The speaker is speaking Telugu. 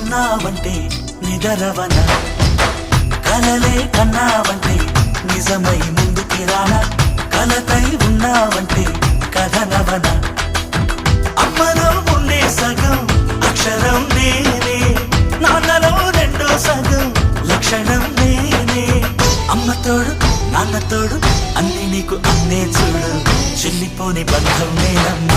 ఉన్నావంటే నిదరవన, కలలే కన్నావంటే నిజమై ముందుకి రానా, కలతై ఉన్నావంటే కథనవన. అమ్మలో ఉండే సగం అక్షరం నేనే, నాన్నలో రెండో సగం లక్షణం నేనే. అమ్మ తోడు నాన్న తోడు అన్ని నీకు అన్నే చూడు, చెల్లిపోని బంధం నేనమ్మ.